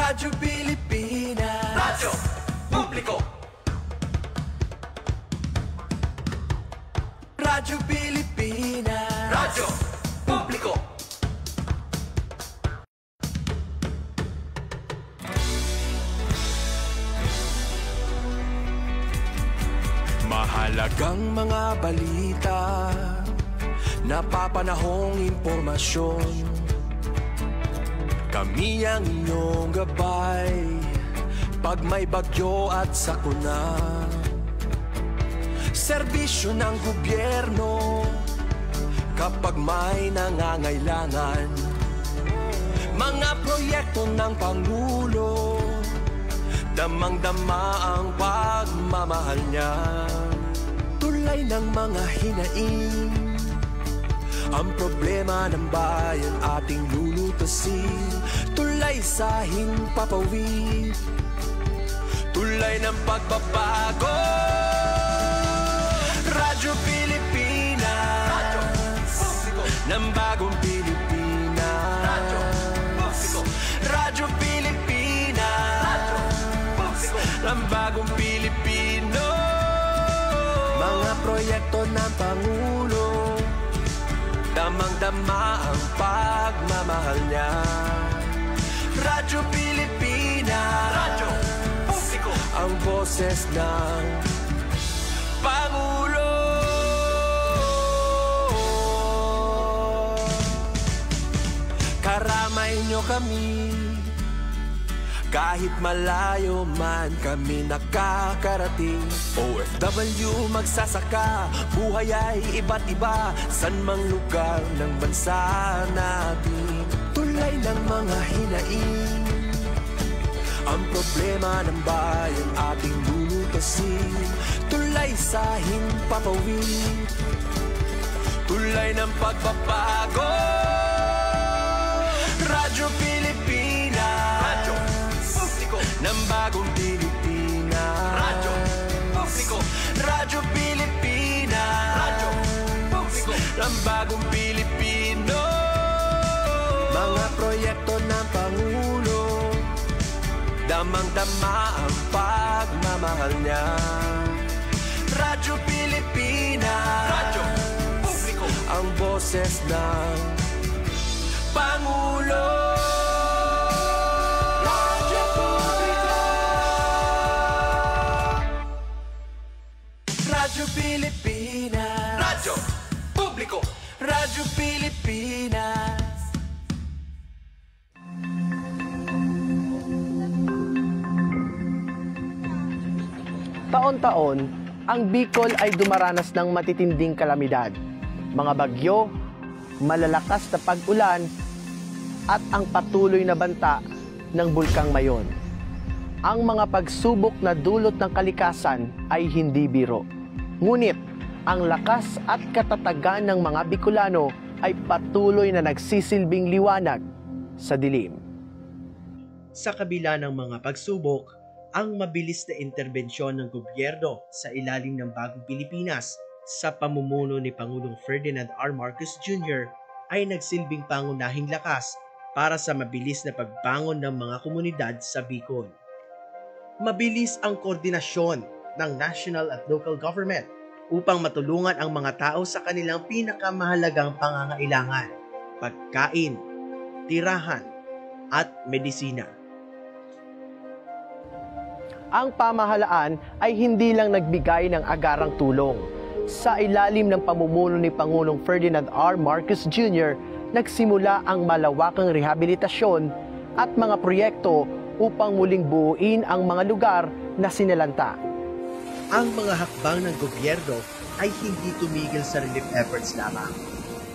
Radyo Pilipinas. Radyo Publiko. Radyo Pilipinas. Radyo Publiko. Mahalagang mga balita, napapanahong impormasyon. Kami ang inyong gabay pag may bagyo at sakuna. Serbisyo ng gobyerno kapag may nangangailangan. Mga proyekto ng Pangulo, damang-dama ang pagmamahal niya. Tulay ng mga hinaing, ang problema ng bayan ating lulutasin. Tulay sa himpapawid, tulay ng pagbabago. Radyo Pilipinas, Radyo Publiko. ng bagong Pilipinas. Radyo Publiko. Radyo Pilipinas, Radyo Publiko. ng bagong Pilipino. Mga proyekto ng Pangulo, damang-dama ang pagmamahal niya. Radyo Pilipinas, Radyo Publiko. ang boses ng Pangulo. Karamay nyo kami, kahit malayo man kami nakakarating. OFW magsasaka, buhay ay iba't iba, san mang lugar ng bansa natin. Tulay ng mga hinaing, ang problema ng bayan ating lulutasin. Tulay sa himpapawid, tulay ng pagbabago. Radyo Pilipinas, Radyo Publiko. ng bagong Pilipinas. Radyo Publiko. Radyo Pilipinas, Radyo Publiko. ng bagong Pilipino. Mga proyekto ng Pangulo, damang-dama ang pagmamahal niya. Radyo Pilipinas, Radyo Publiko. ang boses ng Pangulo. Radyo Publiko. Radyo Pilipinas, Radyo Publiko. Radyo Pilipinas. Taon-taon, ang Bicol ay dumaranas ng matitinding kalamidad. Mga bagyo, malalakas na pag-ulan, at ang patuloy na banta ng Bulkang Mayon. Ang mga pagsubok na dulot ng kalikasan ay hindi biro. Ngunit, ang lakas at katatagan ng mga Bicolano ay patuloy na nagsisilbing liwanag sa dilim. Sa kabila ng mga pagsubok, ang mabilis na interbensyon ng gobyerno sa ilalim ng bagong Pilipinas sa pamumuno ni Pangulong Ferdinand R. Marcos Jr. ay nagsilbing pangunahing lakas para sa mabilis na pagbangon ng mga komunidad sa Bicol. Mabilis ang koordinasyon ng national at local government upang matulungan ang mga tao sa kanilang pinakamahalagang pangangailangan, pagkain, tirahan, at medisina. Ang pamahalaan ay hindi lang nagbigay ng agarang tulong. Sa ilalim ng pamumuno ni Pangulong Ferdinand R. Marcos Jr., nagsimula ang malawakang rehabilitasyon at mga proyekto upang muling buuin ang mga lugar na sinalanta. Ang mga hakbang ng gobyerno ay hindi tumigil sa relief efforts lamang.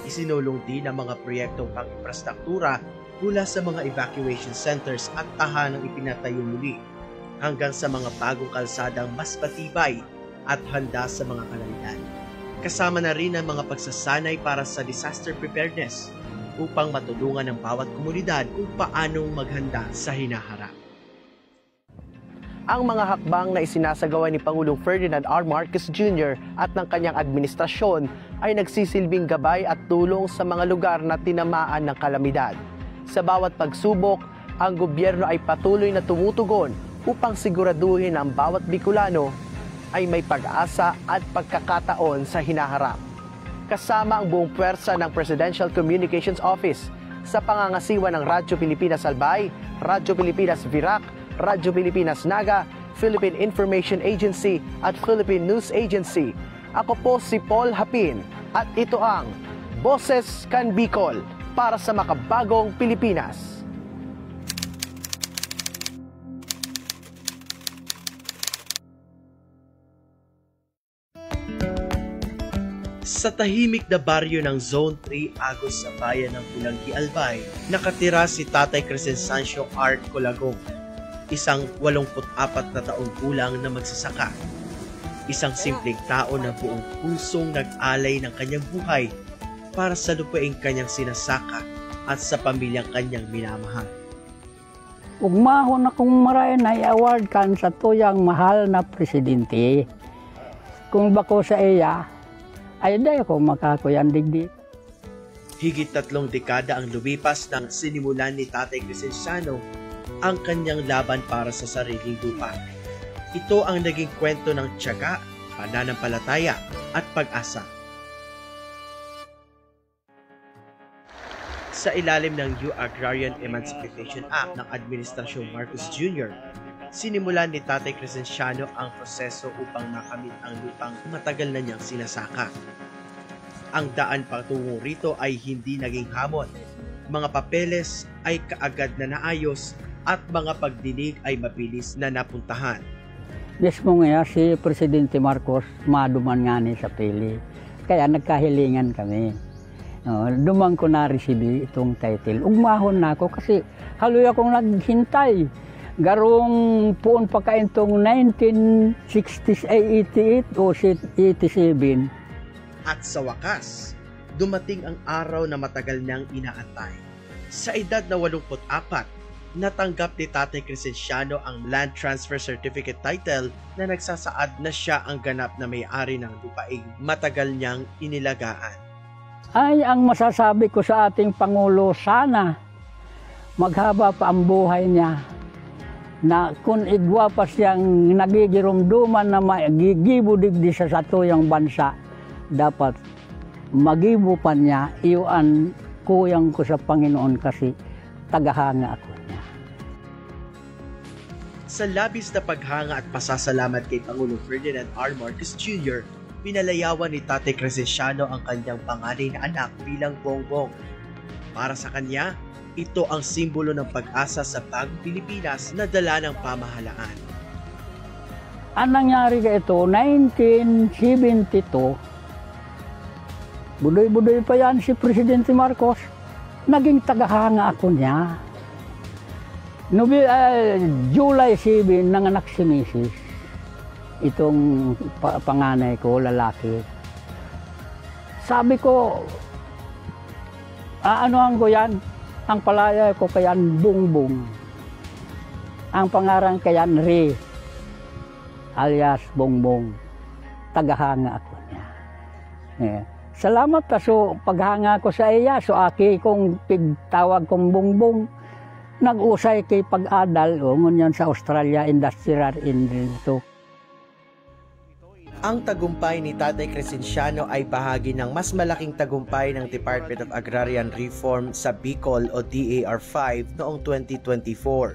Isinulong din ang mga proyektong pang-infrastruktura mula sa mga evacuation centers at tahanang ipinatayo muli hanggang sa mga bagong kalsadang mas patibay at handa sa mga kalamidad. Kasama na rin ang mga pagsasanay para sa disaster preparedness upang matulungan ang bawat komunidad kung paanong maghanda sa hinaharap. Ang mga hakbang na isinasagawa ni Pangulong Ferdinand R. Marcos Jr. at ng kanyang administrasyon ay nagsisilbing gabay at tulong sa mga lugar na tinamaan ng kalamidad. Sa bawat pagsubok, ang gobyerno ay patuloy na tumutugon upang siguraduhin ang bawat Bicolano ay may pag-asa at pagkakataon sa hinaharap. Kasama ang buong puwersa ng Presidential Communications Office sa pangangasiwa ng Radyo Pilipinas Albay, Radyo Pilipinas Virac, Radyo Pilipinas Naga, Philippine Information Agency at Philippine News Agency. Ako po si Paul Hapin at ito ang Boses Kan Bicol para sa makabagong Pilipinas. Sa tahimik na baryo ng Zone 3 Agos sa bayan ng Pulangi, Albay, nakatira si Tatay Crescencio Art Colagong, isang 84 na taong gulang na magsasaka. Isang simpleng tao na buong pusong nag-alay ng kanyang buhay para sa lupaing kanyang sinasaka at sa pamilyang kanyang minamahal. Ugmahon akong marayan na i-award kan sa tuyang mahal na presidente. Kung bako sa iya, ay day ako makakuyan digdi. Higit 3 dekada ang lumipas nang sinimulan ni Tatay Crescencio ang kanyang laban para sa sariling lupa. Ito ang naging kwento ng tiyaga, pananampalataya at pag-asa. Sa ilalim ng New Agrarian Emancipation Act ng Administrasyong Marcos Jr., sinimulan ni Tatay Crescencio ang proseso upang makamit ang lupang matagal na niyang sinasaka. Ang daan patungo rito ay hindi naging hamon. Mga papeles ay kaagad na naayos at mga pagdinig ay mabilis na napuntahan. Mismo nga si Presidente Marcos maduman nga ni sa pili. Kaya nagkahilingan kami. Dumang ko na-receive itong title. Ugmahon na ako kasi haloy akong naghintay. Garong puon pa kaintong 1988 o 87. At sa wakas, dumating ang araw na matagal niyang inaantay. Sa edad na 84, natanggap ni Tatay Crescencio ang Land Transfer Certificate title na nagsasaad na siya ang ganap na may-ari ng lupaing matagal niyang inilagaan. Ay, ang masasabi ko sa ating Pangulo, sana maghaba pa ang buhay niya. Na kung igwa pa siyang nagigirumduman na magigibo digdi sa satuyang bansa, dapat magibo pa niya, iyon kuyang ko sa Panginoon kasi tagahanga ako niya. Sa labis na paghanga at pasasalamat kay Pangulong Ferdinand R. Marcos Jr., pinalayawan ni Tatay Crescencio ang kanyang panganay na anak bilang bongbong. Para sa kanya, ito ang simbolo ng pag-asa sa bagong Pilipinas na dala ng pamahalaan. Ang nangyari ka ito, 1972, budoy-budoy pa yan si Presidente Marcos, naging tagahanga ako niya. July 7, nanganak si Mrs. Itong panganay ko, lalaki. Sabi ko, aanohan ko yan? Ang palaya ko kayan Bungbong. Ang pangarang kayan Re, alias Bongbong. Tagahanga ako niya. Salamat pa so paghanga ko sa iya. So aki kong pigtawag kong Bongbong. Nag-usay kay pag-adal o ngunyan sa Australia Industrial Institute. Ang tagumpay ni Tatay Crescencio ay bahagi ng mas malaking tagumpay ng Department of Agrarian Reform sa Bicol o DAR5 noong 2024.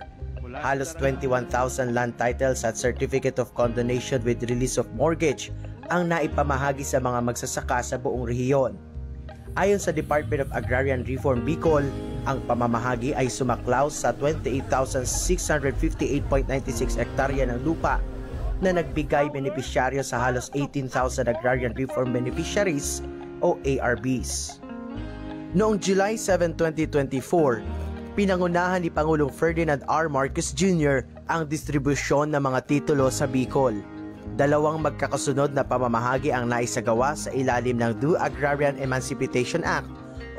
Halos 21,000 land titles at Certificate of Condonation with release of mortgage ang naipamahagi sa mga magsasaka sa buong rehiyon. Ayon sa Department of Agrarian Reform Bicol, ang pamamahagi ay sumaklaw sa 28,658.96 hektarya ng lupa na nagbigay benepisyaryo sa halos 18,000 Agrarian Reform Beneficiaries o ARBs. Noong July 7, 2024, pinangunahan ni Pangulong Ferdinand R. Marcos Jr. ang distribusyon ng mga titulo sa Bicol. Dalawang magkakasunod na pamamahagi ang naisagawa sa ilalim ng New Agrarian Emancipation Act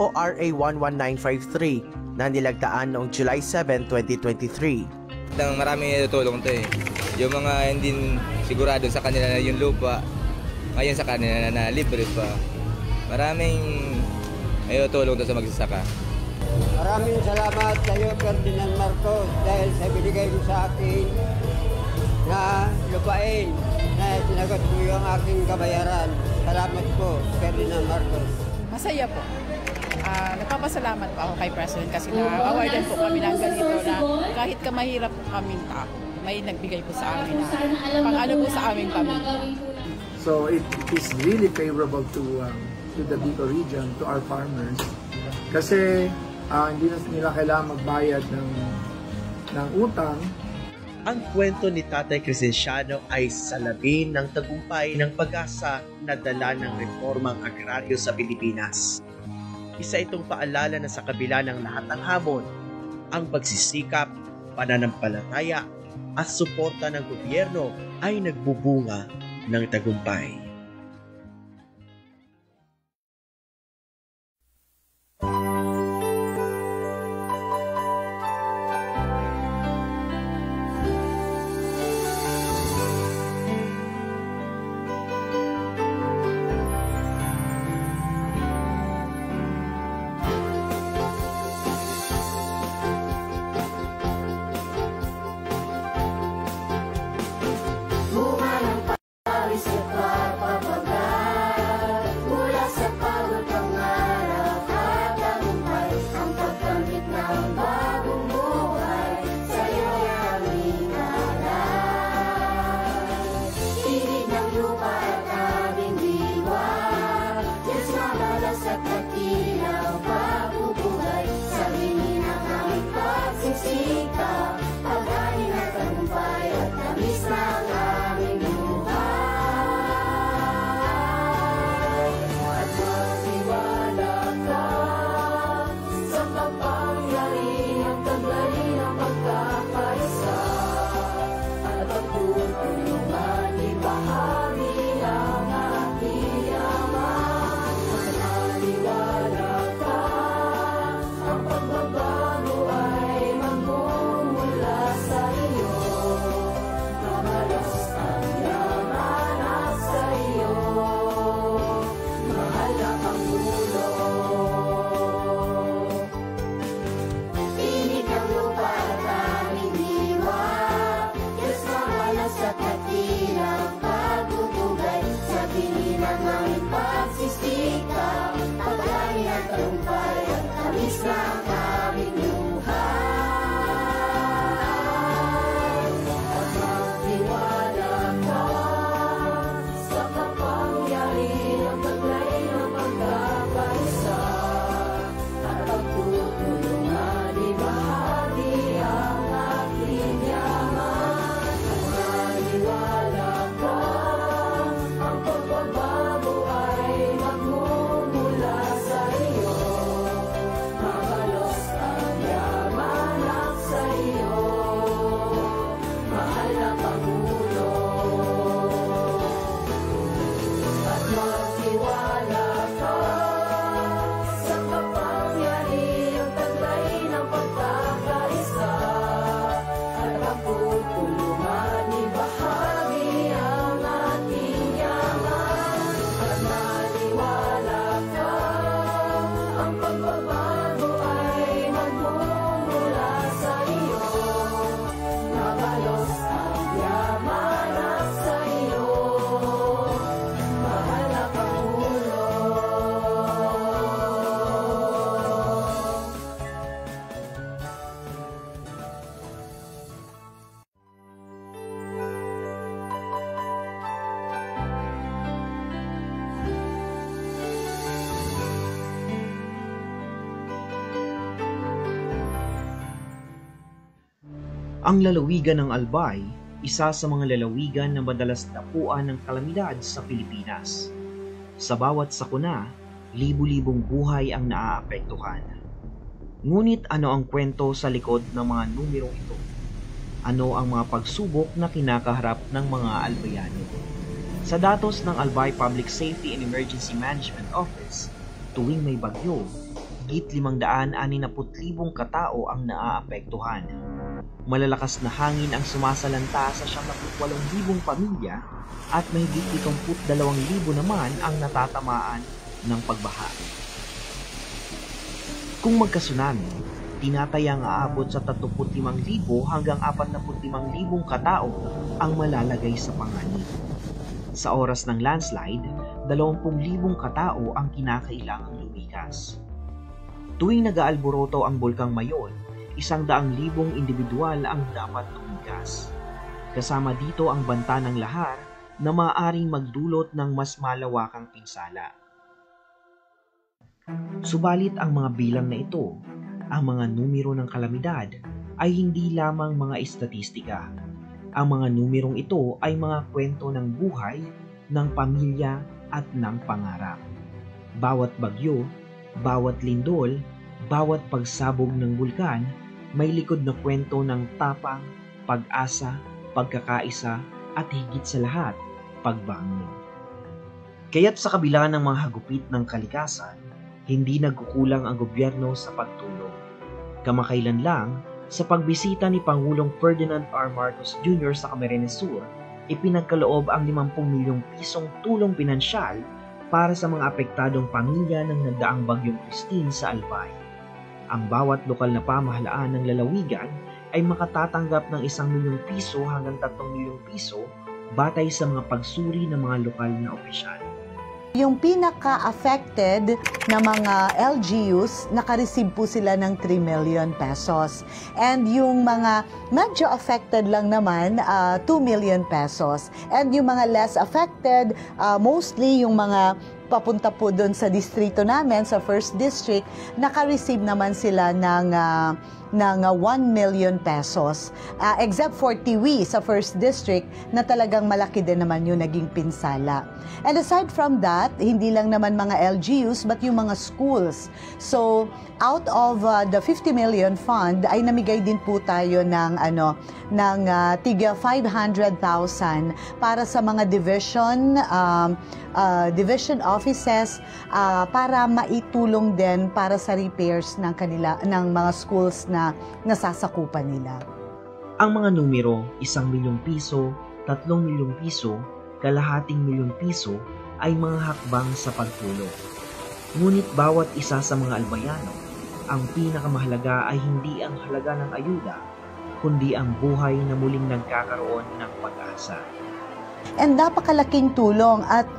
o RA 11953 na nilagdaan noong July 7, 2023. Maraming tulong ito eh. Yung mga hindi sigurado sa kanila na yung lupa, ngayon sa kanila na libre pa. Maraming tulong ito sa magsasaka. Maraming salamat sa iyo, Ferdinand Marcos, dahil sa binigay mo sa akin na lupain na sinagot mo yung aking kabayaran. Salamat po, Ferdinand Marcos. Masaya po. Nagpapasalamat po ako kay President kasi na-awardan po kami ng ganito na kahit kamahirap po kaming tao, may nagbigay po sa amin na pang-ano po sa aming pamilya. So it is really favorable to the Bicol region, to our farmers. Kasi hindi na nila kailangan magbayad ng utang. Ang kwento ni Tatay Crescenciano ay salamin ng tagumpay ng pag-asa na dala ng reformang agraryo sa Pilipinas. Isa itong paalala na sa kabila ng lahat ng hamon, ang pagsisikap, pananampalataya at suporta ng gobyerno ay nagbubunga ng tagumpay. Ang lalawigan ng Albay, isa sa mga lalawigan na madalas dapuan ng kalamidad sa Pilipinas. Sa bawat sakuna, libu-libong buhay ang naaapektuhan. Ngunit ano ang kwento sa likod ng mga numerong ito? Ano ang mga pagsubok na kinakaharap ng mga Albayano? Sa datos ng Albay Public Safety and Emergency Management Office, tuwing may bagyo, higit 560,000 katao ang naaapektuhan. Malalakas na hangin ang sumasalanta sa 78,000 pamilya at mahigit 72,000 naman ang natatamaan ng pagbaha. Kung magka-tsunami, tinatayang aabot sa 35,000 hanggang 45,000 katao ang malalagay sa panganib. Sa oras ng landslide, 20,000 katao ang kinakailangang lumikas. Tuwing nag-aalboroto ang Bulkang Mayon, 100,000 individual ang dapat lumikas. Kasama dito ang banta ng lahar na maaaring magdulot ng mas malawakang pinsala. Subalit ang mga bilang na ito, ang mga numero ng kalamidad, ay hindi lamang mga estatistika. Ang mga numerong ito ay mga kwento ng buhay, ng pamilya at ng pangarap. Bawat bagyo, bawat lindol, bawat pagsabog ng bulkan, may likod na kwento ng tapang, pag-asa, pagkakaisa at higit sa lahat, pagbangon. Kaya't sa kabila ng mga hagupit ng kalikasan, hindi nagkukulang ang gobyerno sa pagtulong. Kamakailan lang, sa pagbisita ni Pangulong Ferdinand R. Marcos Jr. sa Camarines Sur, ipinagkaloob ang 50 milyong pisong tulong pinansyal para sa mga apektadong pamilya ng nagdaang bagyong Christine sa Albay. Ang bawat lokal na pamahalaan ng lalawigan ay makatatanggap ng 1 milyong piso hanggang 3 milyong piso batay sa mga pagsuri ng mga lokal na opisyal. Yung pinaka-affected na mga LGUs, nakareceive po sila ng 3 million pesos. And yung mga medyo affected lang naman, 2 million pesos. And yung mga less affected, mostly yung mga papunta po doon sa distrito namin, sa 1st District, naka-receive naman sila ng 1 million pesos. Except for Tiwi sa 1st District na talagang malaki din naman yung naging pinsala. And aside from that, hindi lang naman mga LGUs but yung mga schools. So, out of the 50 million fund ay namigay din po tayo ng tiga 500,000 para sa mga division offices para maitulong din para sa repairs ng mga schools na nasasakupan nila. Ang mga numero, 1 milyong piso, 3 milyong piso, kalahating milyong piso ay mga hakbang sa pagtulong. Ngunit bawat isa sa mga albayano, ang pinakamahalaga ay hindi ang halaga ng ayuda, kundi ang buhay na muling nagkakaroon ng pag-asa. And napakalaking tulong at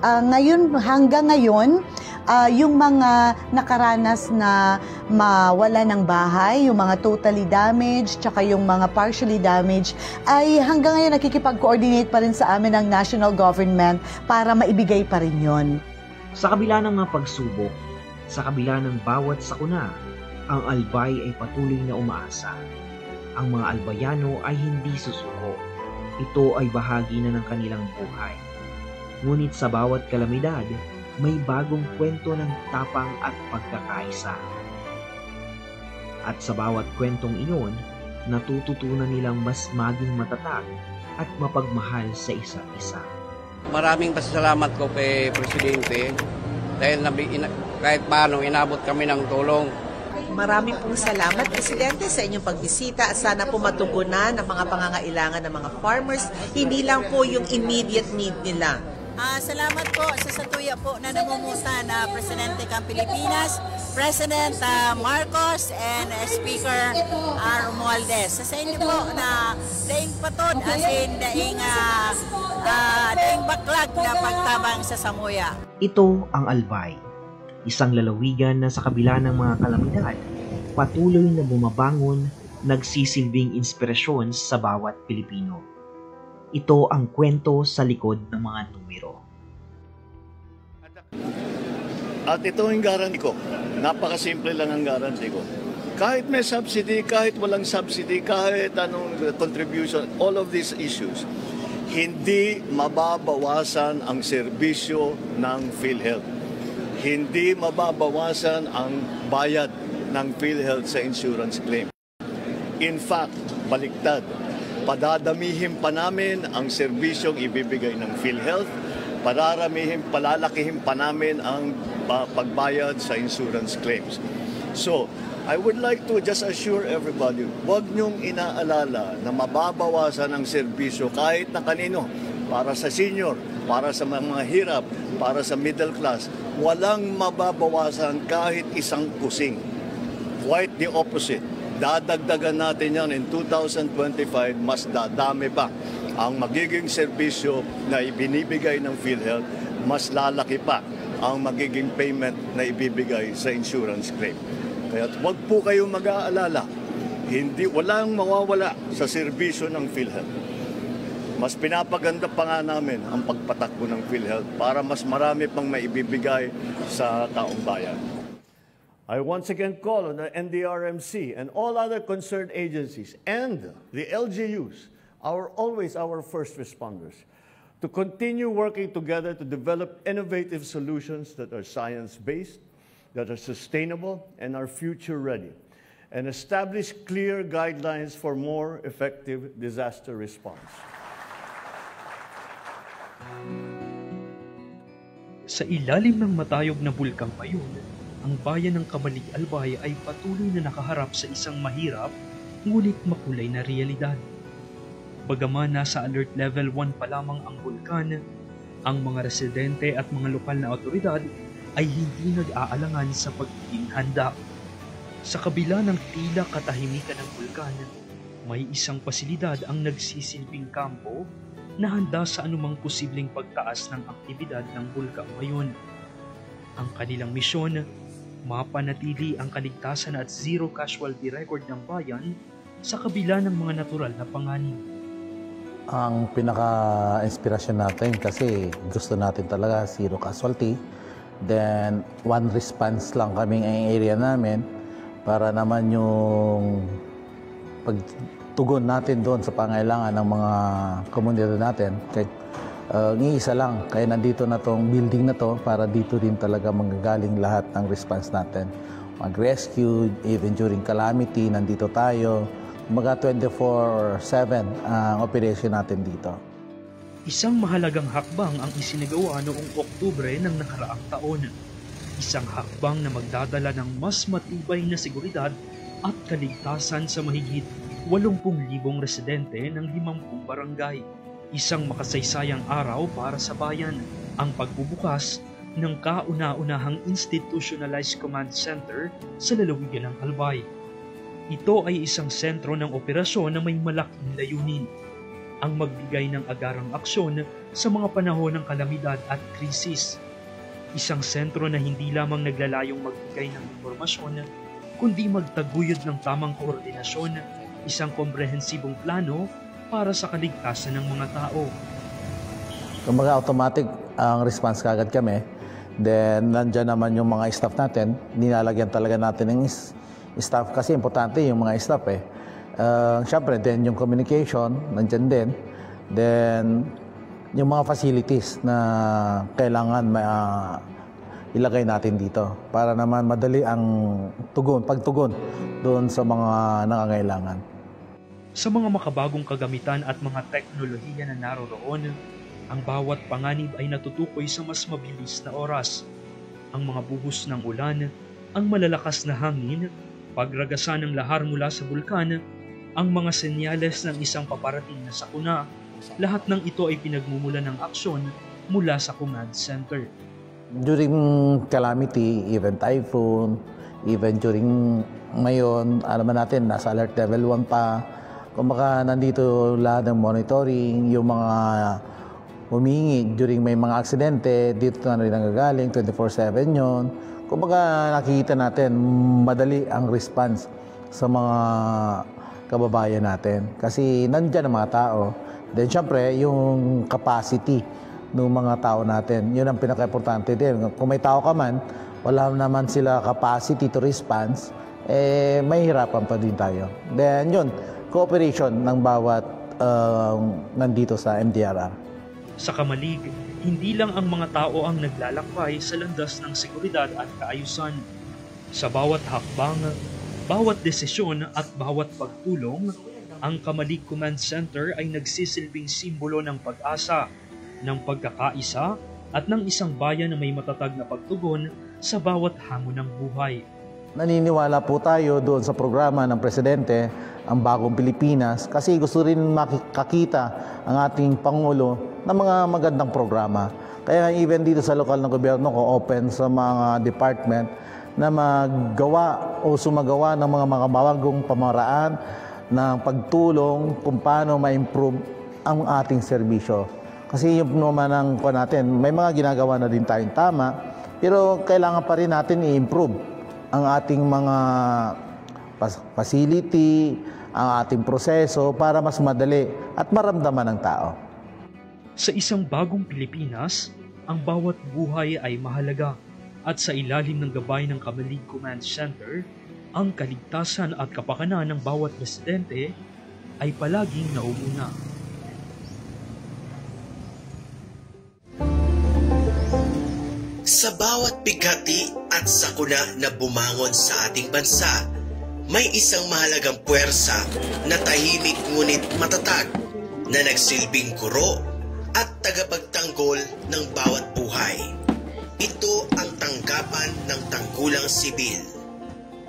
hanggang ngayon, yung mga nakaranas na mawala ng bahay, yung mga totally damaged, tsaka yung mga partially damaged, ay hanggang ngayon nakikipag-coordinate pa rin sa amin ng national government para maibigay pa rin yun. Sa kabila ng mga pagsubok, sa kabila ng bawat sakuna, ang Albay ay patuloy na umaasa. Ang mga albayano ay hindi susuko. Ito ay bahagi na ng kanilang buhay. Ngunit sa bawat kalamidad, may bagong kwento ng tapang at pagkakaisa. At sa bawat kwentong iyon, natututunan nilang mas maging matatag at mapagmahal sa isa't isa. Maraming pasasalamat ko kay Presidente dahil kahit paano inabot kami ng tulong. Maraming pong salamat, Presidente, sa inyong pagbisita. Sana po matugunan ang mga pangangailangan ng mga farmers, hindi lang po yung immediate need nila. Salamat po sa satuya po na namumusta na Presidente ng Pilipinas, President Marcos, and Speaker Romualdez. Sa inyo po na daing patod as in daing baklag na pagtabang sa Samoya. Ito ang Albay, isang lalawigan na sa kabila ng mga kalamidad, patuloy na bumabangon, nagsisilbing inspirasyon sa bawat Pilipino. Ito ang kwento sa likod ng mga numero. At ito ang garanti ko. Napakasimple lang ang garanti ko. Kahit may subsidy, kahit walang subsidy, kahit anong contribution, all of these issues, hindi mababawasan ang serbisyo ng PhilHealth. Hindi mababawasan ang bayad ng PhilHealth sa insurance claim. In fact, baliktad. Padadamihin pa namin ang serbisyong ibibigay ng PhilHealth, palalakihin pa namin ang pagbayad sa insurance claims. So, I would like to just assure everybody, huwag niyong inaalala na mababawasan ang serbisyo kahit na kanino, para sa senior, para sa mga hirap, para sa middle class. Walang mababawasan kahit isang kusing. Quite the opposite. dadagdagan natin yan in 2025, mas dadami pa ang magiging serbisyo na ibinibigay ng PhilHealth, mas lalaki pa ang magiging payment na ibibigay sa insurance claim. Kaya huwag po kayong mag-aalala, walang mawawala sa serbisyo ng PhilHealth. Mas pinapaganda pa nga namin ang pagpatakbo ng PhilHealth para mas marami pang maibibigay sa taong bayan. I once again call on the NDRMC and all other concerned agencies and the LGUs, always our first responders, to continue working together to develop innovative solutions that are science-based, that are sustainable, and are future-ready, and establish clear guidelines for more effective disaster response. Sa ilalim ng matayog na bulkang Mayon, ang bayan ng Kamalig Albay ay patuloy na nakaharap sa isang mahirap ngunit makulay na realidad. Bagaman nasa alert level 1 pa lamang ang bulkan, ang mga residente at mga lokal na otoridad ay hindi nag-aalangan sa pagiging handa. Sa kabila ng tila katahimikan ng bulkan, may isang pasilidad ang nagsisilbing kampo na handa sa anumang posibleng pagtaas ng aktibidad ng bulkang Mayon. Ang kanilang misyon, mapanatili ang kaligtasan at zero casualty record ng bayan sa kabila ng mga natural na panganib. Ang pinaka-inspirasyon natin kasi gusto natin talaga zero casualty. Then, one response lang kaming area namin para naman yung pagtugon natin doon sa pangailangan ng mga komunidad natin. Isa lang, kaya nandito na tong building na to para dito din talaga manggagaling lahat ng response natin. Mag-rescue, even during calamity, nandito tayo. Mga 24/7 ang operation natin dito. Isang mahalagang hakbang ang isinagawa noong Oktubre ng nakaraang taon. Isang hakbang na magdadala ng mas matibay na seguridad at kaligtasan sa mahigit 80,000 residente ng 50 barangay. Isang makasaysayang araw para sa bayan, ang pagbubukas ng kauna-unahang institutionalized command center sa lalawigan ng Albay. Ito ay isang sentro ng operasyon na may malaking layunin, ang magbigay ng agarang aksyon sa mga panahon ng kalamidad at krisis. Isang sentro na hindi lamang naglalayong magbigay ng impormasyon, kundi magtaguyod ng tamang koordinasyon, isang komprehensibong plano para sa kaligtasan ng mga tao. Kumbaga automatic ang response kagad kami. Then nandiyan naman yung mga staff natin. Nilalagyan talaga natin ng staff kasi importante yung mga staff eh. Siyempre then yung communication nandiyan din. Then yung mga facilities na kailangan ilagay natin dito para naman madali ang pagtugon doon sa mga nangangailangan. Sa mga makabagong kagamitan at mga teknolohiya na naroroon, ang bawat panganib ay natutukoy sa mas mabilis na oras. Ang mga buhos ng ulan, ang malalakas na hangin, pagragasan ng lahar mula sa bulkan, ang mga senyales ng isang paparating na sakuna, lahat ng ito ay pinagmumulan ng aksyon mula sa command center. During calamity, even typhoon, even during ngayon, alam natin, nasa alert level 1 pa. Kumbaga nandito lahat ng monitoring, yung mga humingi during may mga aksidente, dito na rin nanggagaling, 24/7 yun. Kumbaga nakikita natin, madali ang response sa mga kababayan natin. Kasi nandyan ang mga tao. Then syempre, yung capacity ng mga tao natin, yun ang pinaka-importante din. Kung may tao ka man, wala naman sila capacity to response, mahihirapan pa din tayo. Then yun, cooperation ng bawat nandito sa MDRR. Sa Kamalig, hindi lang ang mga tao ang naglalakbay sa landas ng seguridad at kaayusan. Sa bawat hakbang, bawat desisyon at bawat pagtulong, ang Kamalig Command Center ay nagsisilbing simbolo ng pag-asa, ng pagkakaisa at ng isang bayan na may matatag na pagtugon sa bawat hamon ng buhay. Naniniwala po tayo doon sa programa ng Presidente, ang Bagong Pilipinas, kasi gusto rin makakita ang ating Pangulo ng mga magandang programa. Kaya even dito sa lokal na gobyerno ko, open sa mga department na maggawa o sumagawa ng mga bagong pamaraan ng pagtulong kung paano ma-improve ang ating serbisyo. Kasi yung naman ang natin, may mga ginagawa na din tayong tama, pero kailangan pa rin natin i-improve ang ating mga facility, ang ating proseso para mas madali at maramdaman ng tao. Sa isang bagong Pilipinas, ang bawat buhay ay mahalaga at sa ilalim ng gabay ng Kamalig Command Center, ang kaligtasan at kapakanan ng bawat residente ay palaging nauuna. Sa bawat bigati at sakuna na bumangon sa ating bansa, may isang mahalagang puwersa na tahimik ngunit matatag na nagsilbing guro at tagapagtanggol ng bawat buhay. Ito ang tanggapan ng tanggulang sibil.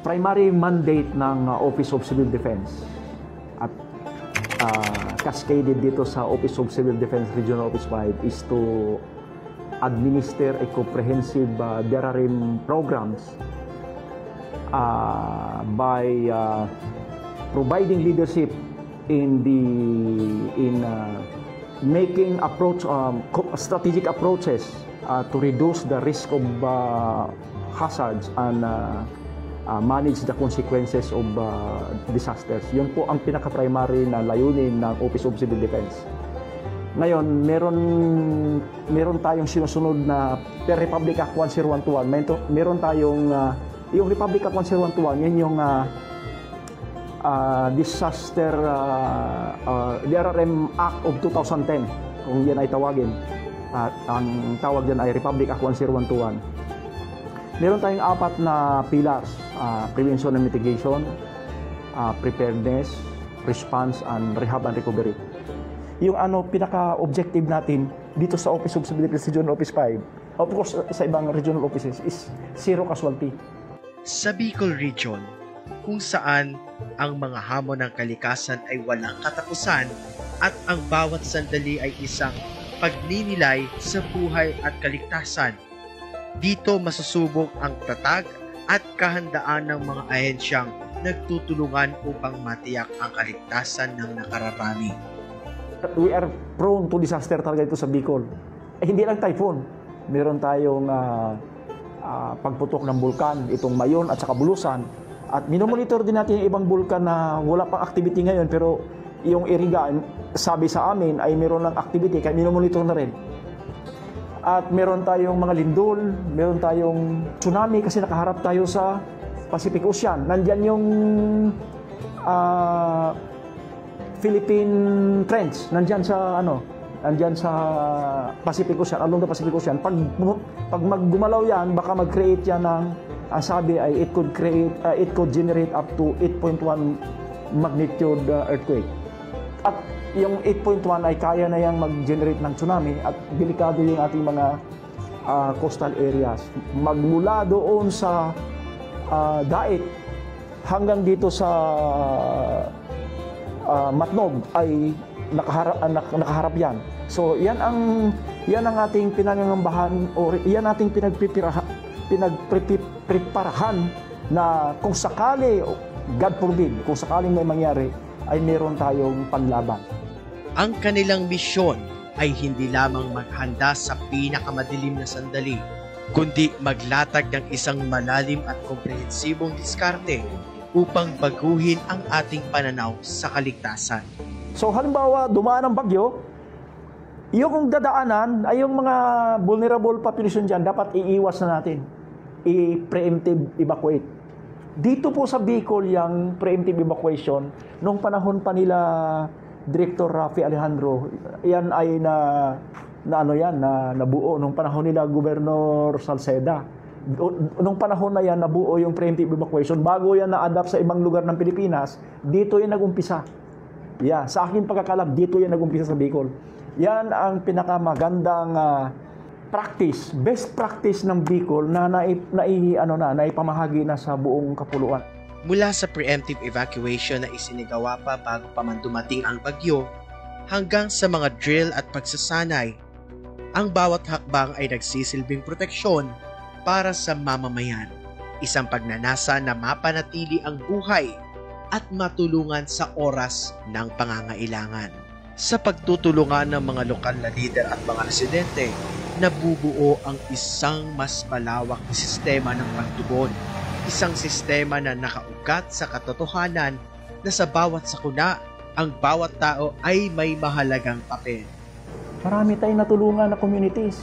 Primary mandate ng Office of Civil Defense at cascaded dito sa Office of Civil Defense Regional Office 5 is to administer a comprehensive DRRM programs by providing leadership in making strategic approaches to reduce the risk of hazards and manage the consequences of disasters. Yun po ang pinaka-primary na layunin ng Office of Civil Defense. Ngayon, meron tayong sinusunod na per Republic Act 10121. Meron tayong yung Republic Act 10121, yan yung Disaster DRRM Act of 2010, kung yan ay tawagin. Ang tawag dyan ay Republic Act 10121. Meron tayong 4 na pillars: prevention and mitigation, preparedness, response, and rehab and recovery. Yung pinaka-objective natin dito sa Office of Civil Defense Regional Office 5, of course sa ibang regional offices, is zero casualty. Sa Bicol Region, kung saan ang mga hamon ng kalikasan ay walang katapusan at ang bawat sandali ay isang pagninilay sa buhay at kaligtasan, dito masusubok ang tatag at kahandaan ng mga ahensyang nagtutulungan upang matiyak ang kaligtasan ng nakararami. We are prone to disaster talaga ito sa Bicol. Hindi lang typhoon. Meron tayong pagputok ng bulkan, itong Mayon at saka Bulusan. At minomonitor din natin yung ibang bulkan na wala pang activity ngayon, pero yung Iriga, sabi sa amin, ay meron ng activity, kaya minomonitor na rin. At meron tayong mga lindol, meron tayong tsunami kasi nakaharap tayo sa Pacific Ocean. Nandyan yung Philippine Trench, nandyan sa Pacific Ocean, along the Pacific Ocean. Pag maggumalaw yan, baka mag-create yan ng, ang sabi ay it could generate up to 8.1 magnitude earthquake. At yung 8.1 ay kaya na yang mag-generate ng tsunami at delikado yung ating mga coastal areas. Magmula doon sa Dait hanggang dito sa Matnog ay nakaharap yan. So yan ang ating pinangangambahan o yan ating pinagpreparahan na kung sakali, God forbid, kung sakaling may mangyari, ay meron tayong panlaban. Ang kanilang misyon ay hindi lamang maghanda sa pinakamadilim na sandali, kundi maglatag ng isang malalim at komprehensibong diskarte upang baguhin ang ating pananaw sa kaligtasan. So halimbawa, dumaan ang bagyo, yung dadaanan ay yung mga vulnerable population dyan, dapat iiwas na natin. I-preemptive evacuate. Dito po sa Bicol, yung preemptive evacuation, nung panahon pa nila Director Rafi Alejandro, yan ay nabuo nung panahon nila Governor Salceda. Nung panahon na yan, nabuo yung preemptive evacuation. Bago yan na-adapt sa ibang lugar ng Pilipinas, dito yan nag-umpisa. Yeah, sa akin pagkakalam, dito yan nag-umpisa sa Bicol. Yan ang pinakamagandang practice, best practice ng Bicol na naipamahagi na sa buong kapuluan. Mula sa preemptive evacuation na isinigawa pa bago pa man dumating ang bagyo, hanggang sa mga drill at pagsasanay, ang bawat hakbang ay nagsisilbing proteksyon para sa mamamayan. Isang pagnanasa na mapanatili ang buhay at matulungan sa oras ng pangangailangan. Sa pagtutulungan ng mga lokal na lider at mga residente, nabubuo ang isang mas malawak na sistema ng pagtugon. Isang sistema na nakaugat sa katotohanan na sa bawat sakuna, ang bawat tao ay may mahalagang papel. Marami tayong natulungan na communities.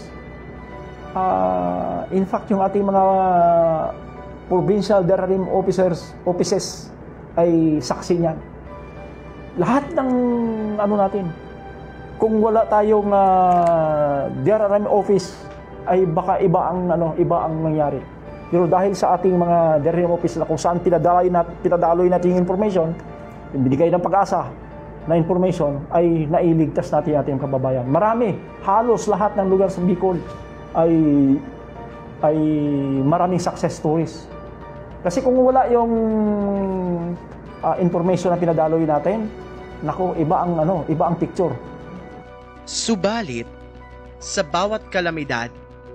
In fact, yung ating mga provincial DRRM offices ay saksi niyan. Lahat ng natin, kung wala tayong DRRM office, ay baka iba ang nangyari. Pero dahil sa ating mga DRRM office na kung saan pinadaloy natin yung information, yung binigay ng pag-asa na information, ay nailigtas natin ating kababayan. Marami, halos lahat ng lugar sa Bicol ay maraming success stories. Kasi kung wala yung information na pinadaloy natin, naku, iba ang picture. Subalit, sa bawat kalamidad,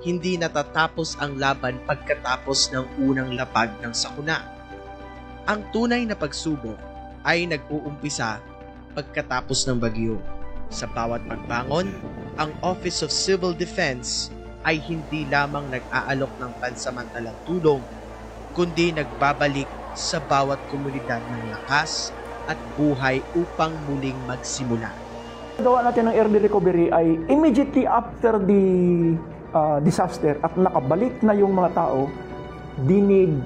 hindi natatapos ang laban pagkatapos ng unang lapag ng sakuna. Ang tunay na pagsubok ay nag-uumpisa pagkatapos ng bagyo. Sa bawat pagbangon, ang Office of Civil Defense ay hindi lamang nag-aalok ng pansamantalang tulong, kundi nagbabalik sa bawat komunidad ng lakas at buhay upang muling magsimula. Gawa natin ng early recovery ay immediately after the disaster at nakabalik na yung mga tao, they need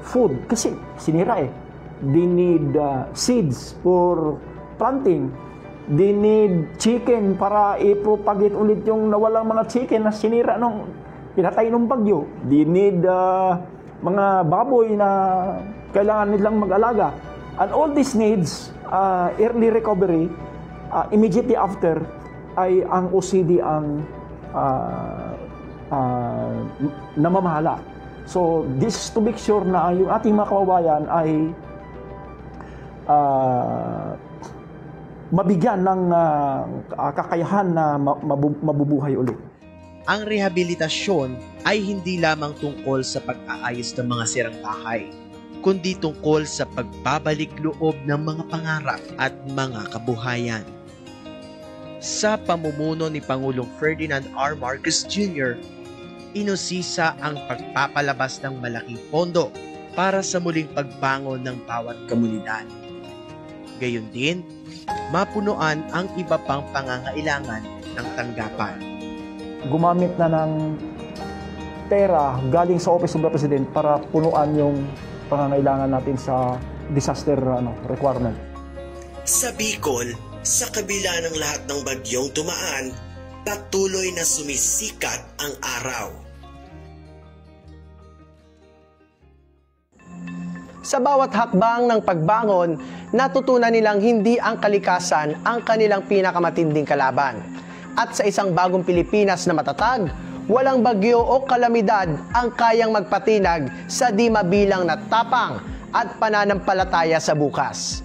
food kasi sinira eh. They need seeds for planting. They need chicken para i-propagate ulit yung nawalang mga chicken na sinira nung pinatay nung bagyo. They need mga baboy na kailangan nilang mag-alaga. And all these needs, early recovery, immediately after, ay ang OCD ang namamahala. So, this is to make sure na yung ating mga kababayan ay mabigyan ng kakayahan na mabubuhay ulit. Ang rehabilitasyon ay hindi lamang tungkol sa pag-aayos ng mga sirang bahay, kundi tungkol sa pagbabalik loob ng mga pangarap at mga kabuhayan. Sa pamumuno ni Pangulong Ferdinand R. Marcos Jr., inusisa ang pagpapalabas ng malaking pondo para sa muling pagbangon ng bawat komunidad. Gayon din, mapunuan ang iba pang pangangailangan ng tanggapan. Gumamit na ng pera galing sa Office of the President para punuan yung pangangailangan natin sa disaster requirement. Sa Bicol, sa kabila ng lahat ng bagyong dumaan, patuloy na sumisikat ang araw. Sa bawat hakbang ng pagbangon, natutunan nilang hindi ang kalikasan ang kanilang pinakamatinding kalaban. At sa isang bagong Pilipinas na matatag, walang bagyo o kalamidad ang kayang magpatinag sa di mabilang na tapang at pananampalataya sa bukas.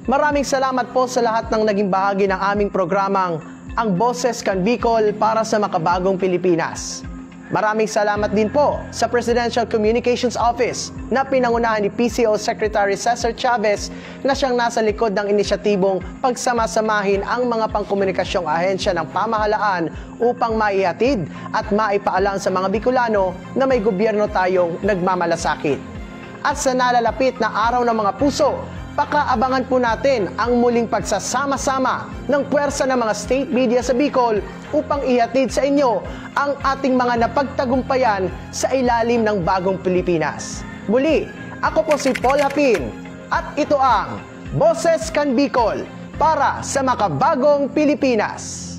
Maraming salamat po sa lahat ng naging bahagi ng aming programang Ang Boses Can Bicol para sa makabagong Pilipinas. Maraming salamat din po sa Presidential Communications Office na pinangunahan ni PCO Secretary Cesar Chavez na siyang nasa likod ng inisyatibong pagsamasamahin ang mga pangkomunikasyong ahensya ng pamahalaan upang maihatid at maipaalam sa mga Bicolano na may gobyerno tayong nagmamalasakit. At sa nalalapit na Araw ng Mga Puso, pakaabangan po natin ang muling pagsasama-sama ng puwersa ng mga state media sa Bicol upang ihatid sa inyo ang ating mga napagtagumpayan sa ilalim ng bagong Pilipinas. Muli, ako po si Paul Hapin at ito ang Boses Can Bicol para sa makabagong Pilipinas.